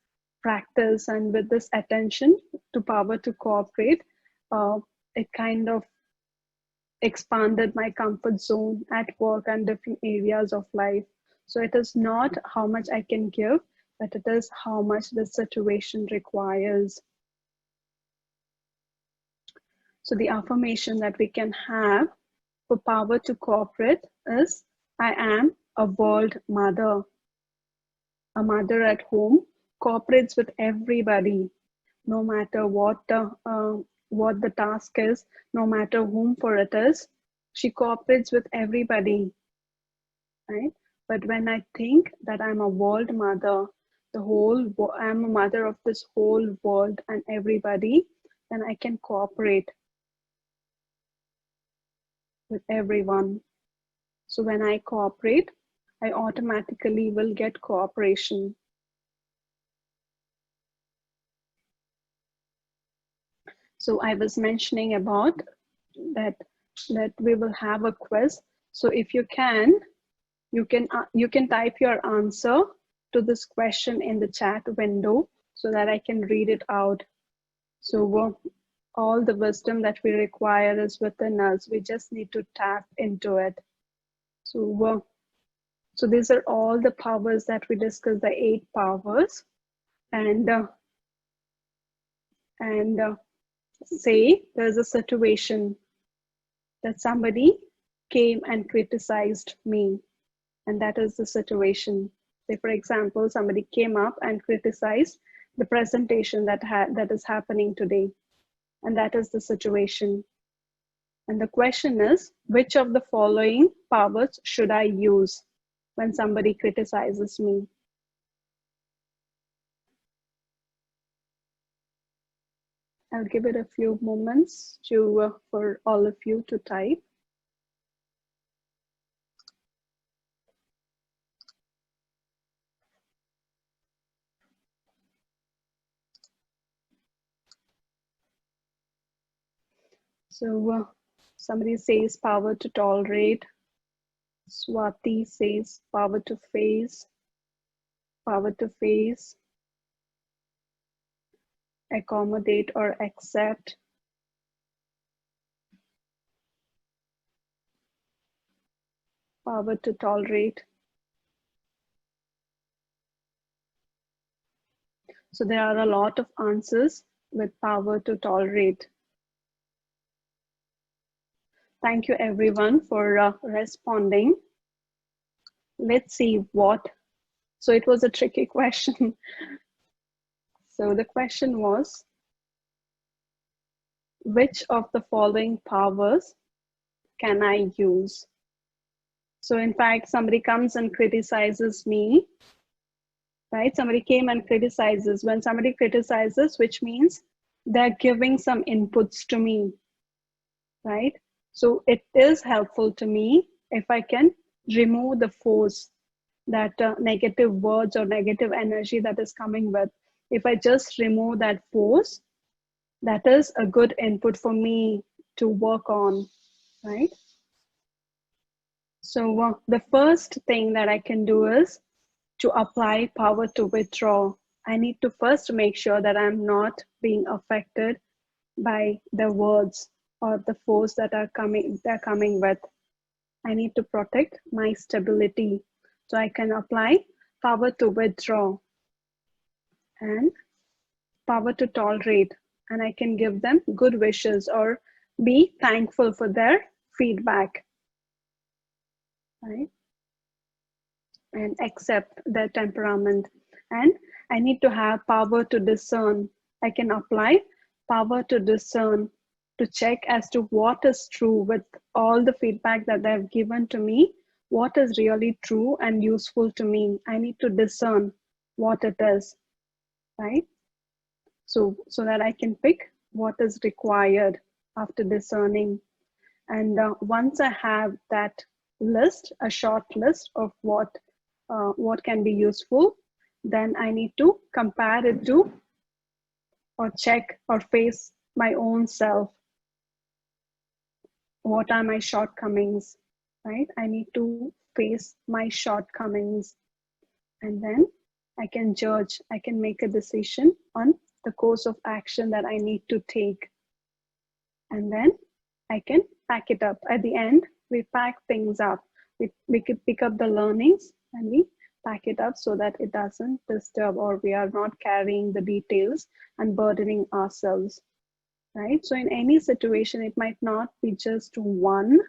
[SPEAKER 1] practice and with this attention to power to cooperate, it kind of expanded my comfort zone at work and different areas of life. So it is not how much I can give, but it is how much the situation requires. So the affirmation that we can have for power to cooperate is, I am a world mother. A mother at home cooperates with everybody, no matter what the task is, no matter whom for it is. She cooperates with everybody, right? But when I think that I'm a world mother, I'm a mother of this whole world and everybody, then I can cooperate with everyone. So when I cooperate, I automatically will get cooperation. So I was mentioning about that we will have a quiz. So if you can type your answer to this question in the chat window so that I can read it out. So all the wisdom that we require is within us. We just need to tap into it. So these are all the powers that we discussed, the 8 powers. And say there's a situation that somebody came and criticized me, and that is the situation. Say, for example, somebody came up and criticized the presentation that is happening today, and that is the situation. And the question is, which of the following powers should I use when somebody criticizes me? I'll give it a few moments for all of you to type. So somebody says power to tolerate. Swati says power to face. Power to face. Accommodate or accept. Power to tolerate. So there are a lot of answers with power to tolerate. Thank you everyone for responding. Let's see what. So it was a tricky question. So the question was, which of the following powers can I use? So in fact, somebody comes and criticizes me, right? Somebody came and criticizes. When somebody criticizes, which means they're giving some inputs to me, right? So it is helpful to me if I can remove the force, that negative words or negative energy that is coming with. If I just remove that force, that is a good input for me to work on, right? So the first thing that I can do is to apply power to withdraw. I need to first make sure that I'm not being affected by the words or the force that are coming with. I need to protect my stability. So I can apply power to withdraw and power to tolerate, and I can give them good wishes or be thankful for their feedback, right? And accept their temperament. And I need to have power to discern. I can apply power to discern, to check as to what is true with all the feedback that they've given to me, what is really true and useful to me. I need to discern what it is, right? So that I can pick what is required after discerning. And once I have that list, a short list of what can be useful, then I need to compare it to or check or face my own self. What are my shortcomings, right? I need to face my shortcomings, and then I can judge, I can make a decision on the course of action that I need to take. And then I can pack it up. At the end, we pack things up. We could pick up the learnings and we pack it up so that it doesn't disturb, or we are not carrying the details and burdening ourselves. right? So in any situation, it might not be just one,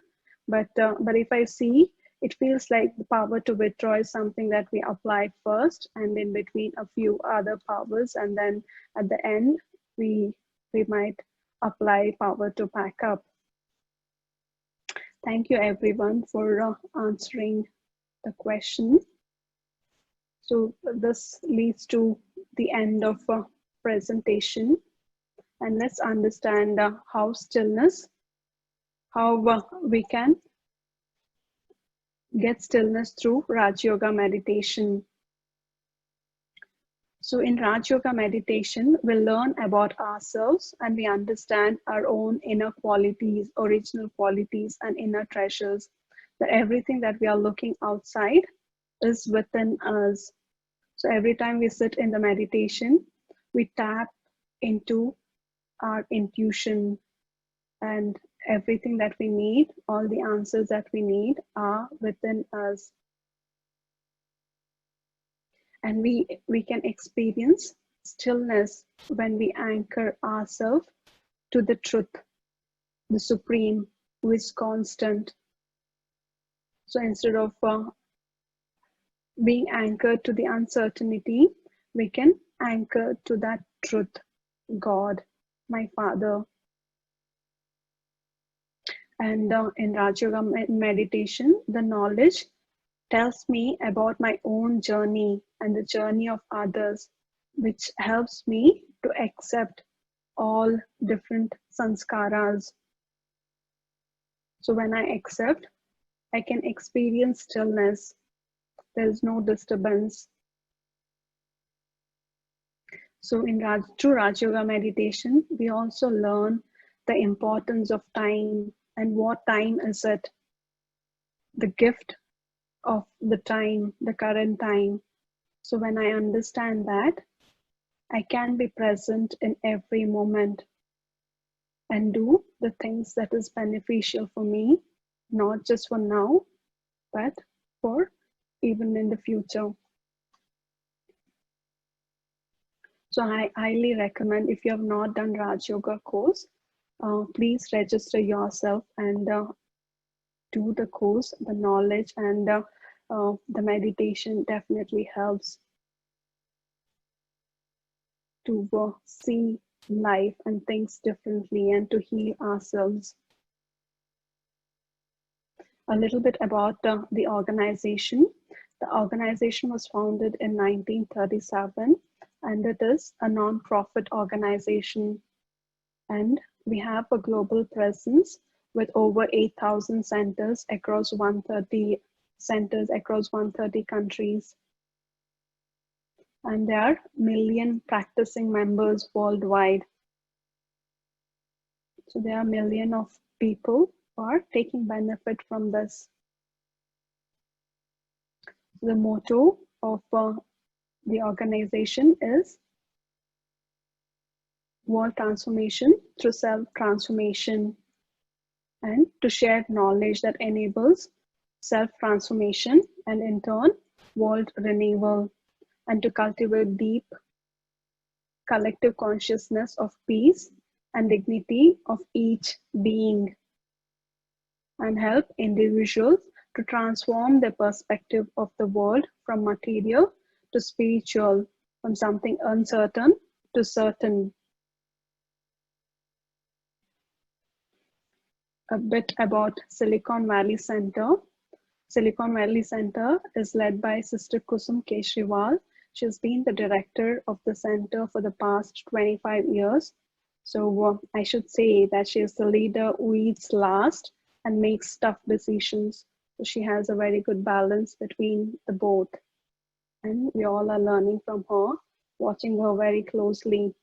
[SPEAKER 1] but if I see, it feels like the power to withdraw is something that we apply first, and in between a few other powers, and then at the end we might apply power to pack up. Thank you everyone for answering the question. So this leads to the end of presentation, and let's understand how stillness, how we can get stillness through Raj Yoga meditation. So in Raj Yoga meditation, we learn about ourselves and we understand our own inner qualities, original qualities and inner treasures. That everything that we are looking outside is within us. So every time we sit in the meditation, we tap into our intuition, and everything that we need, all the answers that we need are within us. And we can experience stillness when we anchor ourselves to the truth, the supreme, who is constant. So instead of being anchored to the uncertainty, we can anchor to that truth, God, my Father. And in Raj Yoga meditation, the knowledge tells me about my own journey and the journey of others, which helps me to accept all different sanskaras. So when I accept, I can experience stillness. There is no disturbance. So through Raj Yoga meditation, we also learn the importance of time and what time is it, the gift of the time, the current time. So when I understand that, I can be present in every moment and do the things that is beneficial for me, not just for now, but for even in the future. So I highly recommend, if you have not done Raj Yoga course, please register yourself and do the course. The knowledge and the meditation definitely helps to see life and things differently and to heal ourselves. A little bit about the organization. The organization was founded in 1937 and it is a non-profit organization. And we have a global presence with over 8,000 centers across 130 countries. And there are million practicing members worldwide. So there are million of people who are taking benefit from this. The motto of the organization is world transformation through self-transformation, and to share knowledge that enables self-transformation and in turn world renewal, and to cultivate deep collective consciousness of peace and dignity of each being, and help individuals to transform their perspective of the world from material to spiritual, from something uncertain to certain. A bit about Silicon Valley Center. Silicon Valley Center is led by Sister Kusum Keshriwal. She's been the director of the center for the past 25 years. So I should say that she is the leader who eats last and makes tough decisions. So she has a very good balance between the both. And we all are learning from her, watching her very closely.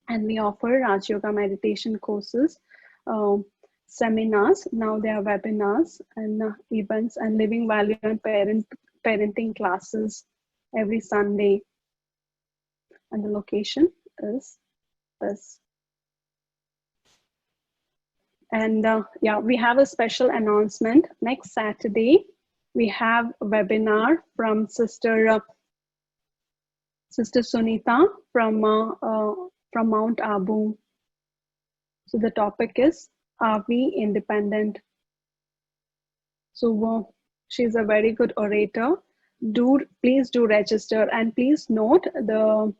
[SPEAKER 1] And we offer Raj Yoga meditation courses, seminars, now there are webinars and events, and living value and parenting classes every Sunday. And the location is this. And yeah, we have a special announcement. Next Saturday, we have a webinar from Sister Sunita from Mount Abu. So the topic is, are we independent? So she's a very good orator. Please do register, and please note the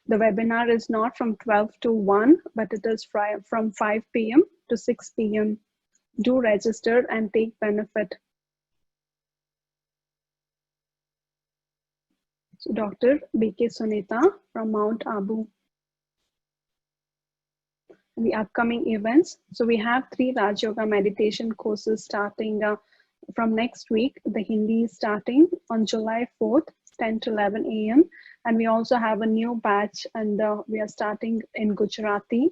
[SPEAKER 1] webinar is not from 12 to 1, but it is from 5 p.m. to 6 p.m. Do register and take benefit. So Dr. B.K. Sunita from Mount Abu. The upcoming events. So we have 3 Raj Yoga meditation courses starting from next week. The Hindi is starting on July 4th, 10 to 11 a.m. And we also have a new batch, and we are starting in Gujarati.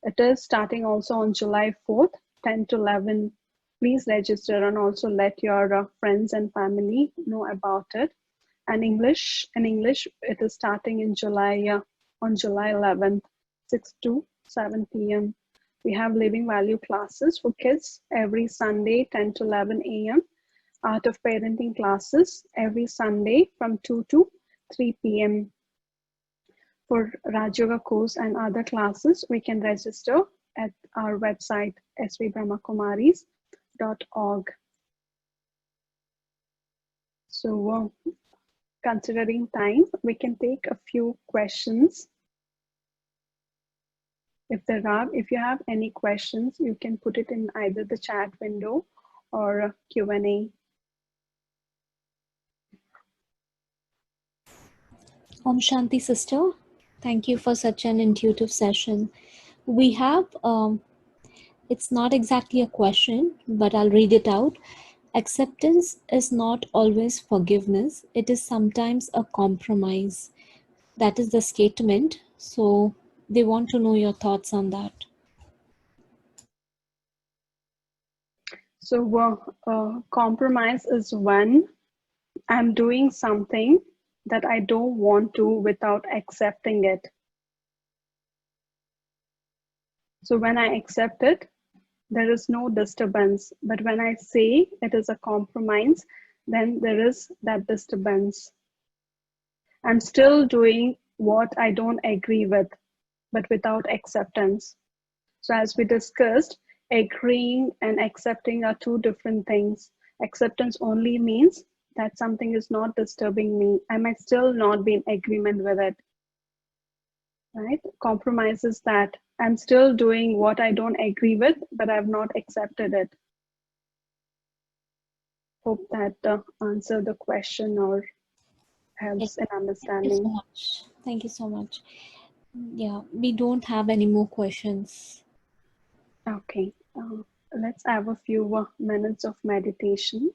[SPEAKER 1] It is starting also on July 4th, 10 to 11. Please register and also let your friends and family know about it. And in English, it is starting in July, on July 11th, 6 to 7 p.m. We have living value classes for kids every Sunday, 10 to 11 a.m. Art of parenting classes every Sunday from 2 to 3 p.m. For Raj Yoga course and other classes, we can register at our website, svbrahmakumaris.org. So considering time, we can take a few questions. If you have any questions, you can put it in either the chat window or Q&A.
[SPEAKER 2] Om Shanti sister, thank you for such an intuitive session. We have, it's not exactly a question, but I'll read it out. Acceptance is not always forgiveness. It is sometimes a compromise. That is the statement. So they want to know your thoughts on that.
[SPEAKER 1] So compromise is when I'm doing something that I don't want to without accepting it. So when I accept it, there is no disturbance. But when I say it is a compromise, then there is that disturbance. I'm still doing what I don't agree with, but without acceptance. So as we discussed, agreeing and accepting are 2 different things. Acceptance only means that something is not disturbing me. I might still not be in agreement with it. Right? Compromise is that I'm still doing what I don't agree with, but I've not accepted it. Hope that answered the question or helps in understanding.
[SPEAKER 2] Thank you so much. Thank you so much. Yeah, we don't have any more questions.
[SPEAKER 1] Okay, let's have a few minutes of meditation.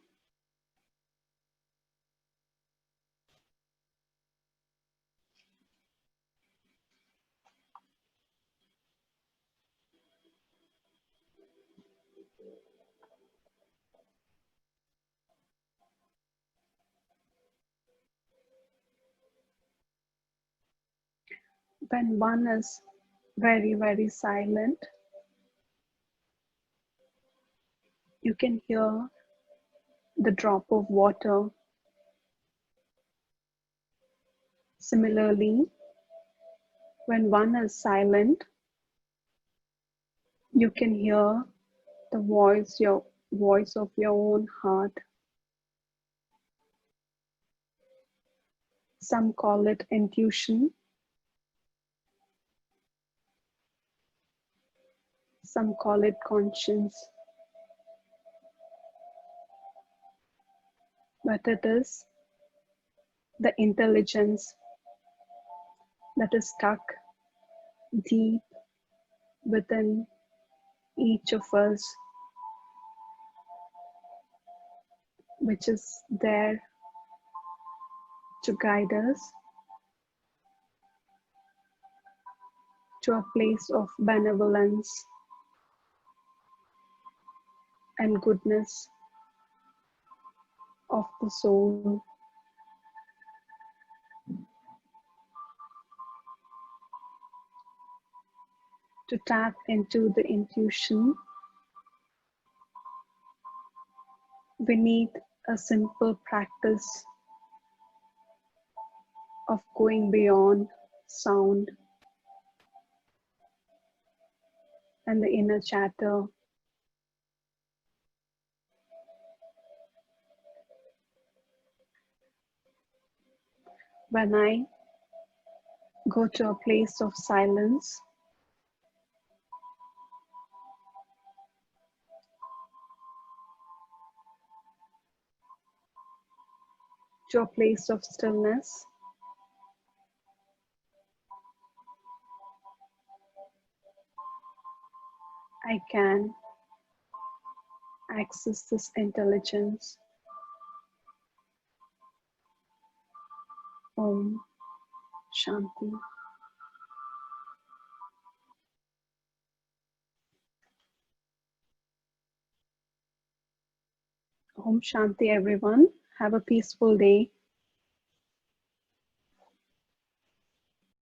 [SPEAKER 1] When one is very, very silent, you can hear the drop of water. Similarly, when one is silent, you can hear the voice of your own heart. Some call it intuition. Some call it conscience. But it is the intelligence that is stuck deep within each of us, which is there to guide us to a place of benevolence and goodness of the soul. To tap into the intuition, we need a simple practice of going beyond sound. and the inner chatter. When I go to a place of silence, to a place of stillness, I can access this intelligence. Om Shanti. Om Shanti, everyone. Have a peaceful day.